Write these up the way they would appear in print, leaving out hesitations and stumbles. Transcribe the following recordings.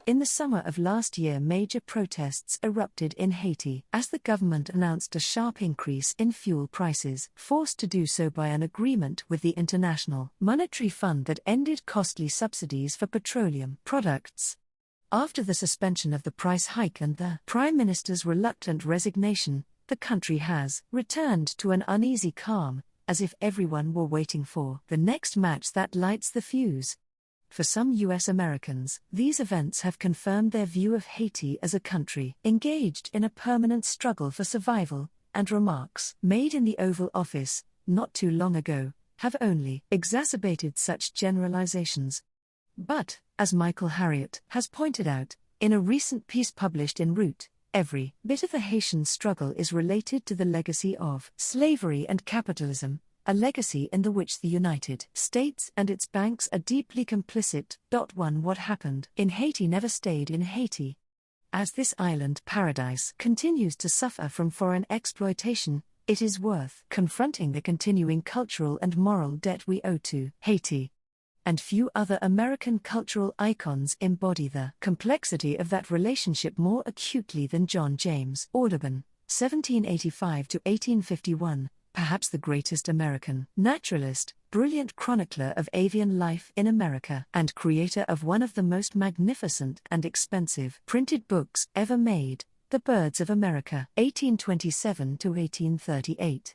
In the summer of last year, major protests erupted in Haiti as the government announced a sharp increase in fuel prices, forced to do so by an agreement with the International Monetary Fund that ended costly subsidies for petroleum products. After the suspension of the price hike and the Prime Minister's reluctant resignation, the country has returned to an uneasy calm, as if everyone were waiting for the next match that lights the fuse. For some U.S. Americans, these events have confirmed their view of Haiti as a country engaged in a permanent struggle for survival, and remarks made in the Oval Office, not too long ago, have only exacerbated such generalizations. But, as Michael Harriot has pointed out, in a recent piece published in Root, every bit of the Haitian struggle is related to the legacy of slavery and capitalism, a legacy in which the United States and its banks are deeply complicit. What happened in Haiti never stayed in Haiti. As this island paradise continues to suffer from foreign exploitation, it is worth confronting the continuing cultural and moral debt we owe to Haiti. And few other American cultural icons embody the complexity of that relationship more acutely than John James Audubon, 1785 to 1851. Perhaps the greatest American naturalist, brilliant chronicler of avian life in America, and creator of one of the most magnificent and expensive printed books ever made, The Birds of America, 1827 to 1838.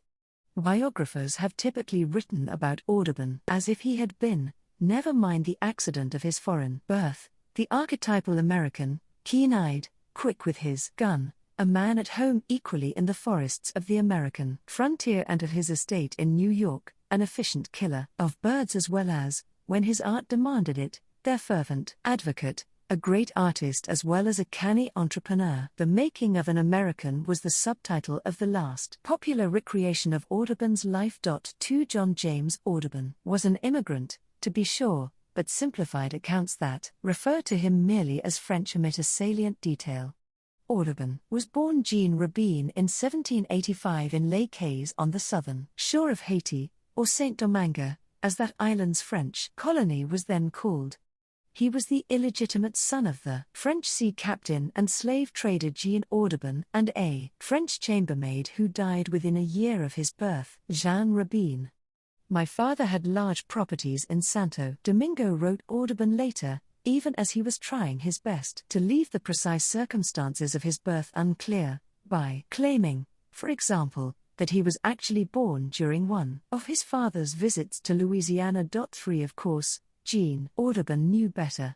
Biographers have typically written about Audubon as if he had been, never mind the accident of his foreign birth, the archetypal American, keen-eyed, quick with his gun, a man at home equally in the forests of the American frontier and at his estate in New York, an efficient killer of birds as well as, when his art demanded it, their fervent advocate, a great artist as well as a canny entrepreneur. The Making of an American was the subtitle of the last popular recreation of Audubon's life. 2 John James Audubon was an immigrant, to be sure, but simplified accounts that refer to him merely as French omit a salient detail. Audubon was born Jean Rabine in 1785 in Les Cayes on the southern shore of Haiti, or Saint-Domingue, as that island's French colony was then called. He was the illegitimate son of the French sea captain and slave trader Jean Audubon and a French chambermaid who died within a year of his birth, Jeanne Rabine. My father had large properties in Santo Domingo, wrote Audubon later, even as he was trying his best to leave the precise circumstances of his birth unclear, by claiming, for example, that he was actually born during one of his father's visits to Louisiana. 3 Of course, Jean Audubon knew better.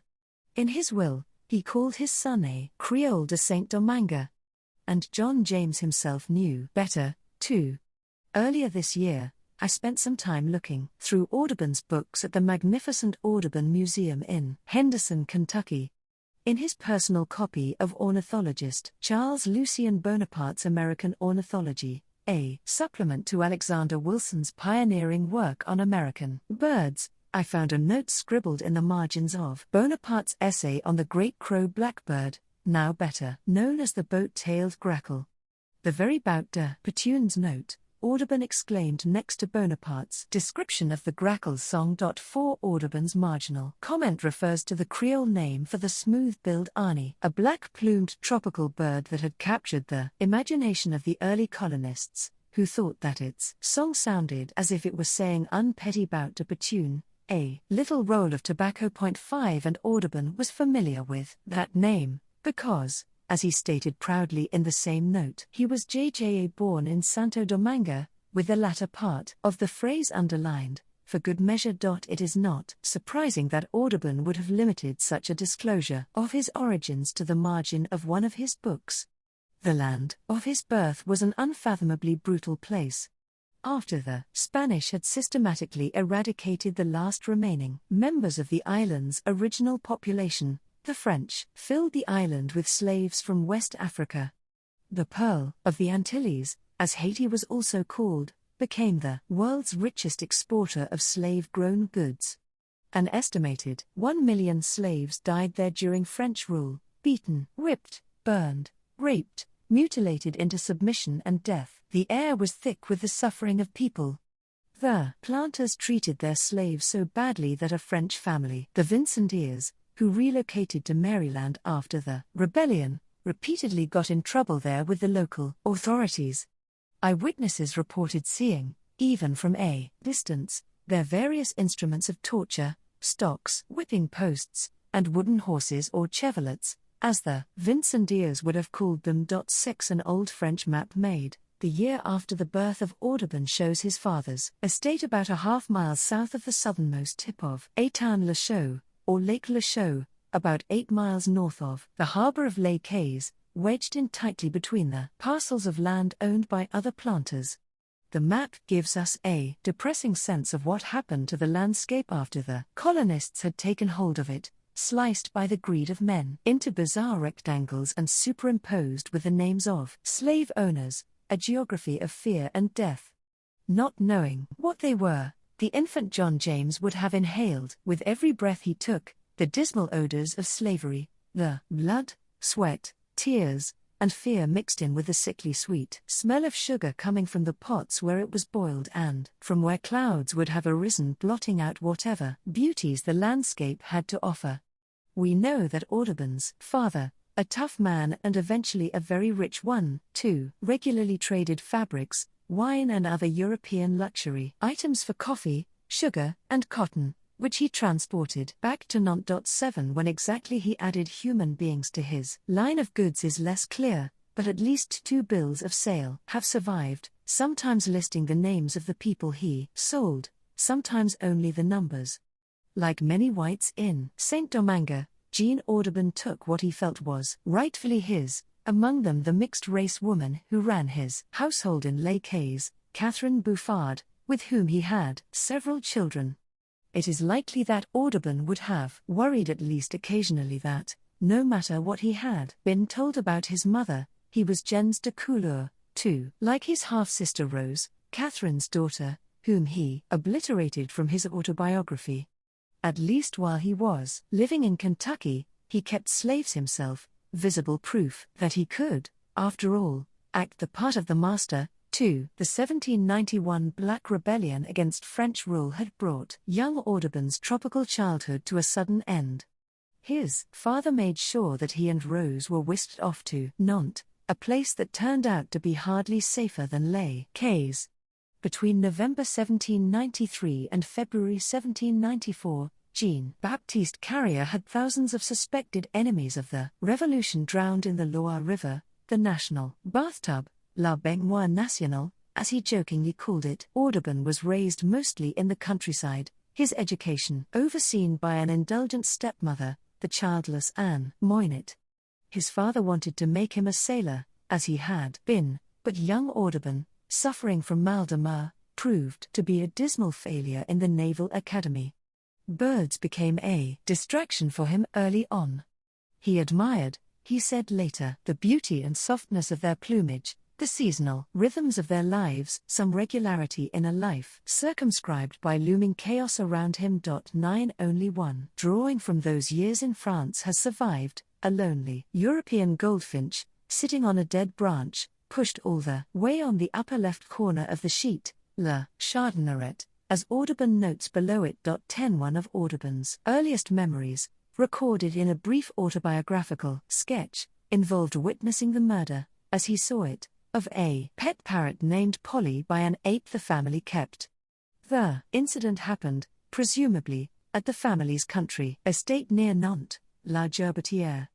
In his will, he called his son a Creole de Saint-Domingue. And John James himself knew better, too. Earlier this year, I spent some time looking through Audubon's books at the magnificent Audubon Museum in Henderson, Kentucky. In his personal copy of ornithologist Charles Lucien Bonaparte's American Ornithology, a supplement to Alexander Wilson's pioneering work on American birds, I found a note scribbled in the margins of Bonaparte's essay on the great crow blackbird, now better known as the boat-tailed grackle. The very bout de Petune's note, Audubon exclaimed next to Bonaparte's description of the grackle's song. 4 Audubon's marginal comment refers to the Creole name for the smooth-billed Ani, a black-plumed tropical bird that had captured the imagination of the early colonists, who thought that its song sounded as if it was saying "unpetty bout de Petune, a little roll of tobacco." 5 And Audubon was familiar with that name, because, as he stated proudly in the same note, he was JJA born in Santo Domingue, with the latter part of the phrase underlined, for good measure. It is not surprising that Audubon would have limited such a disclosure of his origins to the margin of one of his books. The land of his birth was an unfathomably brutal place. After the Spanish had systematically eradicated the last remaining members of the island's original population, the French filled the island with slaves from West Africa. The Pearl of the Antilles, as Haiti was also called, became the world's richest exporter of slave-grown goods. An estimated 1 million slaves died there during French rule, beaten, whipped, burned, raped, mutilated into submission and death. The air was thick with the suffering of people. The planters treated their slaves so badly that a French family, the Vincentiers, who relocated to Maryland after the rebellion, repeatedly got in trouble there with the local authorities. Eyewitnesses reported seeing, even from a distance, their various instruments of torture, stocks, whipping posts, and wooden horses or chevalets, as the Vincendiers would have called them. 6 An old French map made the year after the birth of Audubon shows his father's estate about a half-mile south of the southernmost tip of Étang Le Chaux, or Lake Le Chaux, about 8 miles north of the harbour of Les Cayes, wedged in tightly between the parcels of land owned by other planters. The map gives us a depressing sense of what happened to the landscape after the colonists had taken hold of it, sliced by the greed of men into bizarre rectangles and superimposed with the names of slave owners, a geography of fear and death. Not knowing what they were, the infant John James would have inhaled, with every breath he took, the dismal odors of slavery, the blood, sweat, tears, and fear mixed in with the sickly sweet smell of sugar coming from the pots where it was boiled and from where clouds would have arisen blotting out whatever beauties the landscape had to offer. We know that Audubon's father, a tough man and eventually a very rich one, too, regularly traded fabrics, wine and other European luxury items for coffee, sugar, and cotton, which he transported back to Nantes. 7 When exactly he added human beings to his line of goods is less clear, but at least 2 bills of sale have survived, sometimes listing the names of the people he sold, sometimes only the numbers. Like many whites in Saint-Domingue, Jean Audubon took what he felt was rightfully his, among them the mixed-race woman who ran his household in Les Cayes, Catherine Bouffard, with whom he had several children. It is likely that Audubon would have worried at least occasionally that, no matter what he had been told about his mother, he was gens de couleur, too, like his half-sister Rose, Catherine's daughter, whom he obliterated from his autobiography. At least while he was living in Kentucky, he kept slaves himself, visible proof that he could, after all, act the part of the master. 2. The 1791 Black Rebellion against French rule had brought young Audubon's tropical childhood to a sudden end. His father made sure that he and Rose were whisked off to Nantes, a place that turned out to be hardly safer than Les Cayes. Between November 1793 and February 1794, Jean-Baptiste Carrier had thousands of suspected enemies of the Revolution drowned in the Loire River, the national bathtub, La Baignoire Nationale, as he jokingly called it. Audubon was raised mostly in the countryside, his education overseen by an indulgent stepmother, the childless Anne Moynet. His father wanted to make him a sailor, as he had been, but young Audubon, suffering from mal de mer, proved to be a dismal failure in the Naval Academy. Birds became a distraction for him early on. He admired, he said later, the beauty and softness of their plumage, the seasonal rhythms of their lives, some regularity in a life circumscribed by looming chaos around him. 9 Only one drawing from those years in France has survived, a lonely European goldfinch, sitting on a dead branch, pushed all the way on the upper left corner of the sheet, La Chardonneret, as Audubon notes below it. 10 One of Audubon's earliest memories, recorded in a brief autobiographical sketch, involved witnessing the murder, as he saw it, of a pet parrot named Polly by an ape the family kept. The incident happened, presumably, at the family's country estate near Nantes, La Gerbetière.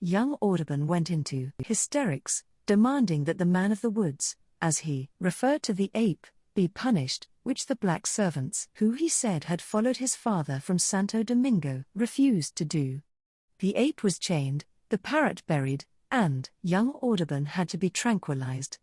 Young Audubon went into hysterics, demanding that the man of the woods, as he referred to the ape, be punished, which the black servants, who he said had followed his father from Santo Domingo, refused to do. The ape was chained, the parrot buried, and young Audubon had to be tranquilized.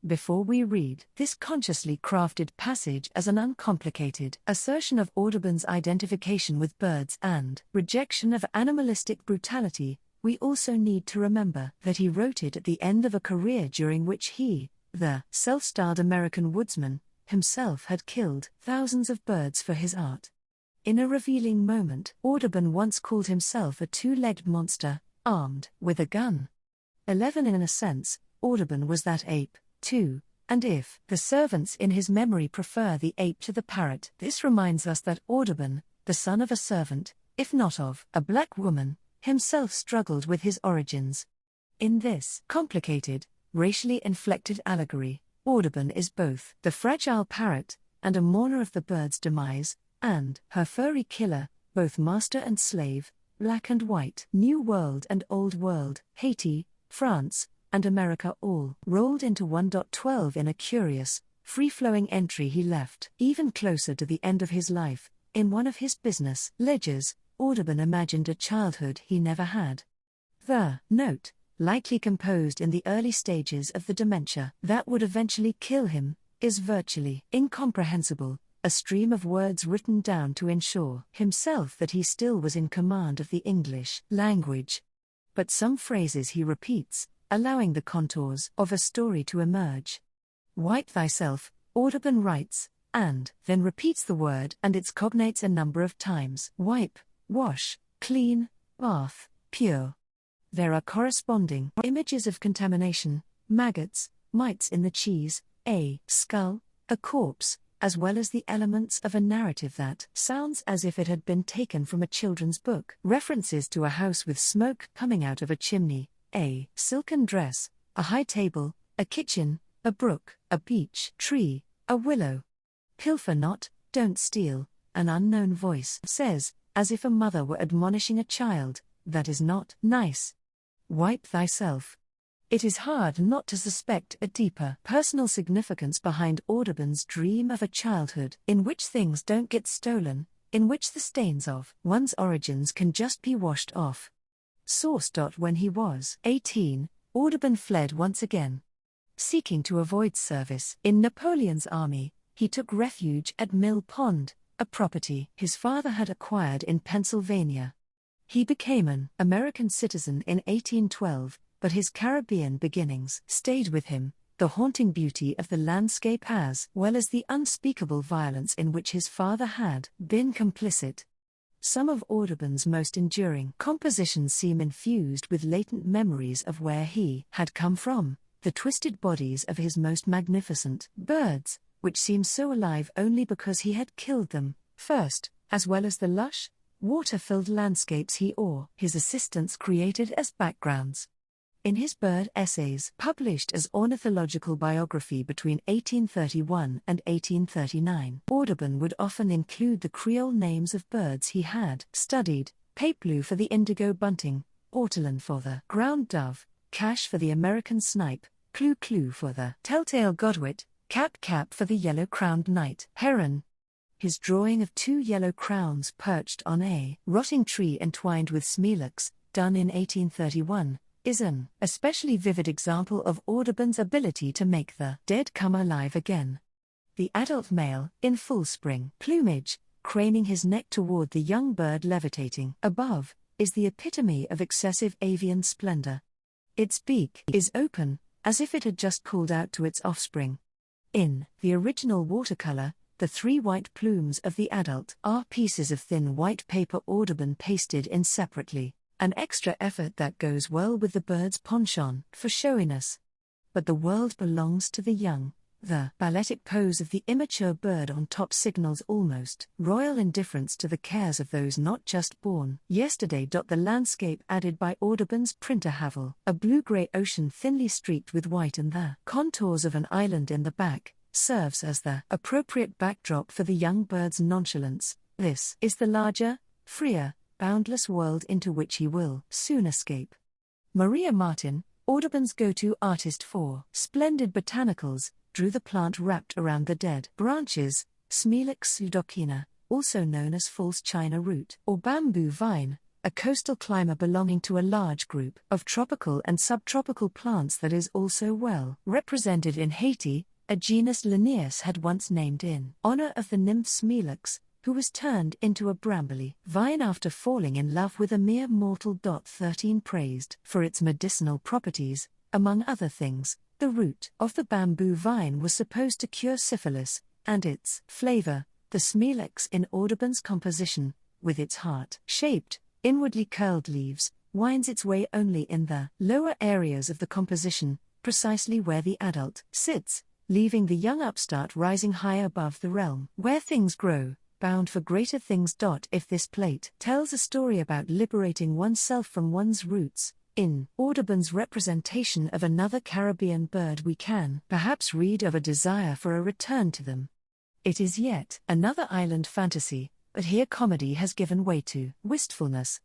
Before we read this consciously crafted passage as an uncomplicated assertion of Audubon's identification with birds and rejection of animalistic brutality, we also need to remember that he wrote it at the end of a career during which he, the self-styled American woodsman, himself had killed thousands of birds for his art. In a revealing moment, Audubon once called himself a two-legged monster, armed with a gun. 11 In a sense, Audubon was that ape, too, and if the servants in his memory prefer the ape to the parrot, this reminds us that Audubon, the son of a servant, if not of, a black woman, himself struggled with his origins. In this complicated, racially inflected allegory, Audubon is both the fragile parrot and a mourner of the bird's demise, and her furry killer, both master and slave, black and white, New World and Old World, Haiti, France, and America all rolled into 1.12 in a curious, free-flowing entry he left, even closer to the end of his life. In one of his business ledgers, Audubon imagined a childhood he never had. The note, likely composed in the early stages of the dementia that would eventually kill him, is virtually incomprehensible, a stream of words written down to ensure himself that he still was in command of the English language. But some phrases he repeats, allowing the contours of a story to emerge. Wipe thyself, Audubon writes, and then repeats the word and its cognates a number of times. Wipe, wash, clean, bath, pure. There are corresponding images of contamination, maggots, mites in the cheese, a skull, a corpse, as well as the elements of a narrative that sounds as if it had been taken from a children's book. References to a house with smoke coming out of a chimney, a silken dress, a high table, a kitchen, a brook, a beech tree, a willow. Pilfer not, don't steal, an unknown voice says, as if a mother were admonishing a child, that is not nice. Wipe thyself. It is hard not to suspect a deeper personal significance behind Audubon's dream of a childhood in which things don't get stolen, in which the stains of one's origins can just be washed off. Source. When he was 18, Audubon fled once again. Seeking to avoid service in Napoleon's army, he took refuge at Mill Pond, a property his father had acquired in Pennsylvania. He became an American citizen in 1812, but his Caribbean beginnings stayed with him, the haunting beauty of the landscape as well as the unspeakable violence in which his father had been complicit. Some of Audubon's most enduring compositions seem infused with latent memories of where he had come from, the twisted bodies of his most magnificent birds, which seem so alive only because he had killed them first, as well as the lush, water-filled landscapes he or his assistants created as backgrounds. In his bird essays, published as ornithological biography between 1831 and 1839, Audubon would often include the Creole names of birds he had studied: papeblue for the indigo bunting, ortolan for the ground dove, cash for the American snipe, clou-clou for the telltale godwit, cap for the yellow-crowned night heron. His drawing of two yellow crowns perched on a rotting tree entwined with smilax, done in 1831, is an especially vivid example of Audubon's ability to make the dead come alive again. The adult male, in full spring plumage, craning his neck toward the young bird levitating above, is the epitome of excessive avian splendor. Its beak is open, as if it had just called out to its offspring. In the original watercolor, the three white plumes of the adult are pieces of thin white paper Audubon pasted in separately, an extra effort that goes well with the bird's penchant for showiness. But the world belongs to the young. The balletic pose of the immature bird on top signals almost royal indifference to the cares of those not just born yesterday. The landscape added by Audubon's printer Havel, a blue-gray ocean thinly streaked with white and the contours of an island in the back, serves as the appropriate backdrop for the young bird's nonchalance. This is the larger, freer, boundless world into which he will soon escape. Maria Martin, Audubon's go-to artist for splendid botanicals, drew the plant wrapped around the dead branches, Smilax pseudocina, also known as false china root, or bamboo vine, a coastal climber belonging to a large group of tropical and subtropical plants that is also well represented in Haiti, a genus Linnaeus had once named in honor of the nymph Smilax, who was turned into a brambly vine after falling in love with a mere mortal. 13 Praised for its medicinal properties, among other things, the root of the bamboo vine was supposed to cure syphilis, and its flavor, the Smilax in Audubon's composition, with its heart-shaped, inwardly curled leaves, winds its way only in the lower areas of the composition, precisely where the adult sits, leaving the young upstart rising high above the realm where things grow. bound for greater things. If this plate tells a story about liberating oneself from one's roots, in Audubon's representation of another Caribbean bird, we can perhaps read of a desire for a return to them. It is yet another island fantasy, but here comedy has given way to wistfulness.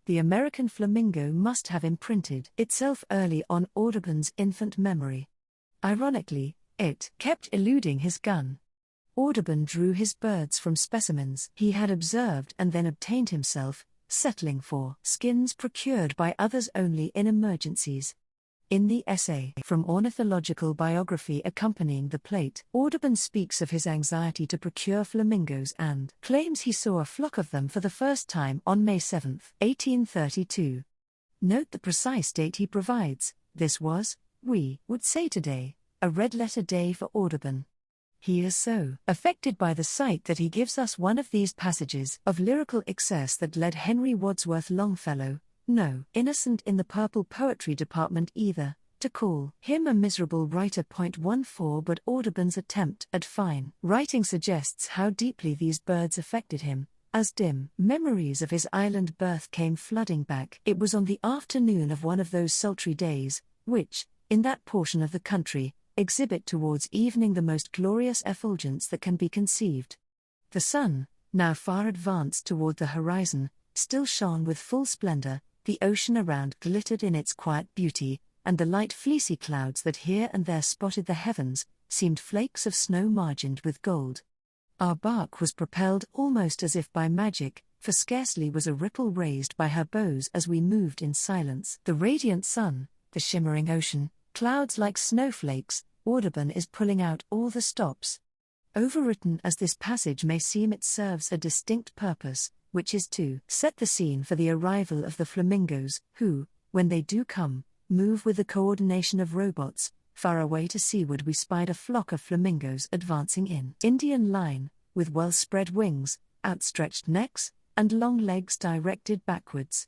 The American flamingo must have imprinted itself early on Audubon's infant memory. Ironically, it kept eluding his gun. Audubon drew his birds from specimens he had observed and then obtained himself, settling for skins procured by others only in emergencies. In the essay from Ornithological Biography accompanying the plate, Audubon speaks of his anxiety to procure flamingos and claims he saw a flock of them for the first time on May 7, 1832. Note the precise date he provides. This was, we would say today, a red-letter day for Audubon. He is so affected by the sight that he gives us one of these passages of lyrical excess that led Henry Wadsworth Longfellow, no innocent in the purple poetry department either, to call him a miserable writer. 14 But Audubon's attempt at fine writing suggests how deeply these birds affected him. As dim memories of his island birth came flooding back, it was on the afternoon of one of those sultry days, which, in that portion of the country, exhibit towards evening the most glorious effulgence that can be conceived. The sun, now far advanced toward the horizon, still shone with full splendor, the ocean around glittered in its quiet beauty, and the light fleecy clouds that here and there spotted the heavens, seemed flakes of snow margined with gold. Our bark was propelled almost as if by magic, for scarcely was a ripple raised by her bows as we moved in silence. The radiant sun, the shimmering ocean, clouds like snowflakes. Audubon is pulling out all the stops. Overwritten as this passage may seem, it serves a distinct purpose, which is to set the scene for the arrival of the flamingos, who, when they do come, move with the coordination of robots. Far away to seaward we spied a flock of flamingos advancing in Indian line, with well-spread wings, outstretched necks, and long legs directed backwards.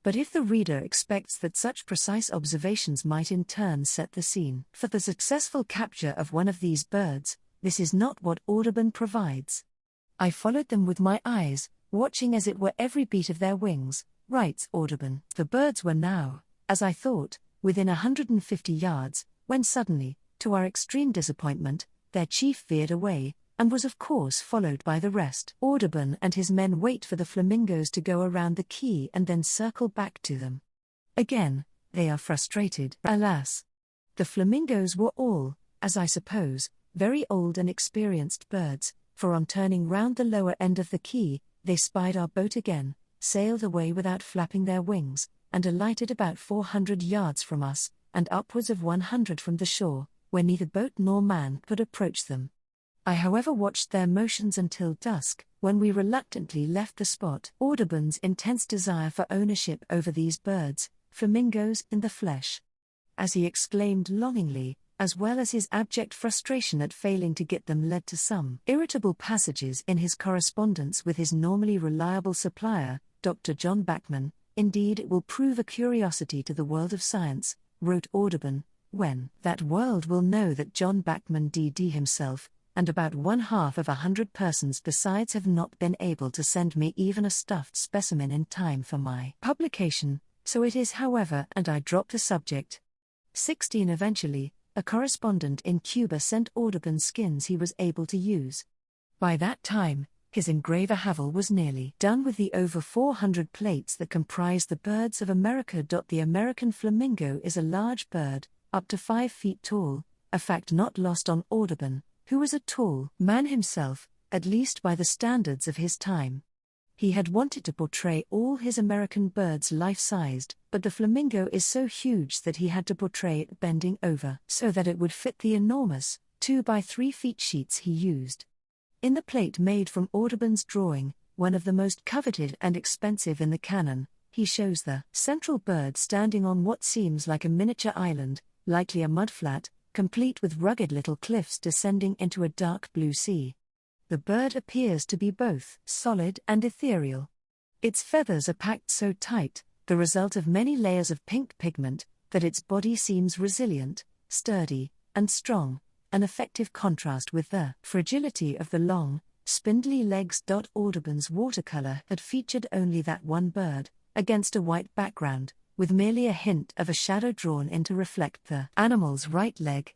But if the reader expects that such precise observations might in turn set the scene for the successful capture of one of these birds, this is not what Audubon provides. I followed them with my eyes, watching as it were every beat of their wings, writes Audubon. The birds were now, as I thought, within 150 yards, when suddenly, to our extreme disappointment, their chief veered away, and was of course followed by the rest. Audubon and his men wait for the flamingos to go around the quay and then circle back to them. Again, they are frustrated. Alas! The flamingos were all, as I suppose, very old and experienced birds, for on turning round the lower end of the quay, they spied our boat again, sailed away without flapping their wings, and alighted about 400 yards from us, and upwards of 100 from the shore, where neither boat nor man could approach them. I however watched their motions until dusk, when we reluctantly left the spot. Audubon's intense desire for ownership over these birds, flamingos in the flesh, as he exclaimed longingly, as well as his abject frustration at failing to get them, led to some irritable passages in his correspondence with his normally reliable supplier, Dr. John Bachman. Indeed, it will prove a curiosity to the world of science, wrote Audubon, when that world will know that John Bachman D.D. himself, and about 1/2 persons besides, have not been able to send me even a stuffed specimen in time for my publication. So it is, however, and I dropped the subject. 16 Eventually, a correspondent in Cuba sent Audubon skins he was able to use. By that time, his engraver Havel was nearly done with the over 400 plates that comprise the birds of America. The American flamingo is a large bird, up to 5 feet tall, a fact not lost on Audubon, who was a tall man himself, at least by the standards of his time. He had wanted to portray all his American birds life-sized, but the flamingo is so huge that he had to portray it bending over so that it would fit the enormous 2 by 3 feet sheets he used. In the plate made from Audubon's drawing, one of the most coveted and expensive in the canon, he shows the central bird standing on what seems like a miniature island, likely a mudflat, complete with rugged little cliffs descending into a dark blue sea. The bird appears to be both solid and ethereal. Its feathers are packed so tight, the result of many layers of pink pigment, that its body seems resilient, sturdy, and strong, an effective contrast with the fragility of the long, spindly legs. Audubon's watercolor had featured only that one bird, against a white background, with merely a hint of a shadow drawn in to reflect the animal's right leg.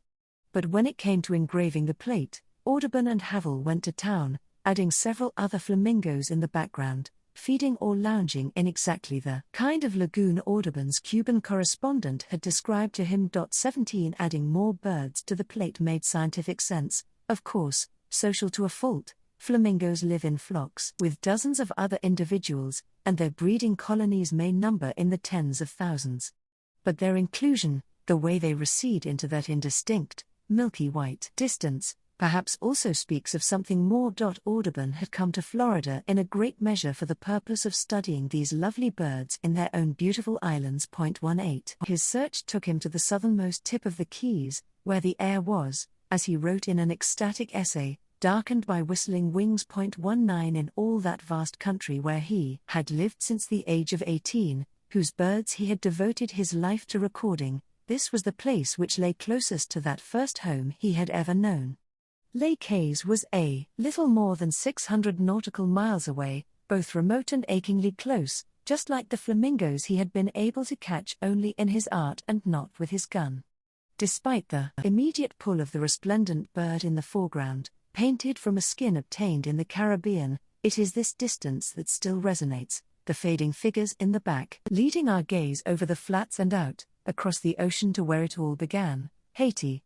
But when it came to engraving the plate, Audubon and Havel went to town, adding several other flamingos in the background, feeding or lounging in exactly the kind of lagoon Audubon's Cuban correspondent had described to him. 17 Adding more birds to the plate made scientific sense, of course, social to a fault. Flamingos live in flocks with dozens of other individuals, and their breeding colonies may number in the tens of thousands. But their inclusion, the way they recede into that indistinct, milky white distance, perhaps also speaks of something more. Audubon had come to Florida in a great measure for the purpose of studying these lovely birds in their own beautiful islands. 18. His search took him to the southernmost tip of the Keys, where the air was, as he wrote in an ecstatic essay, darkened by whistling wings. 19 In all that vast country where he had lived since the age of 18, whose birds he had devoted his life to recording, this was the place which lay closest to that first home he had ever known. Lake Hayes was a little more than 600 nautical miles away, both remote and achingly close, just like the flamingos he had been able to catch only in his art and not with his gun. Despite the immediate pull of the resplendent bird in the foreground, painted from a skin obtained in the Caribbean, it is this distance that still resonates, the fading figures in the back, leading our gaze over the flats and out, across the ocean to where it all began, Haiti.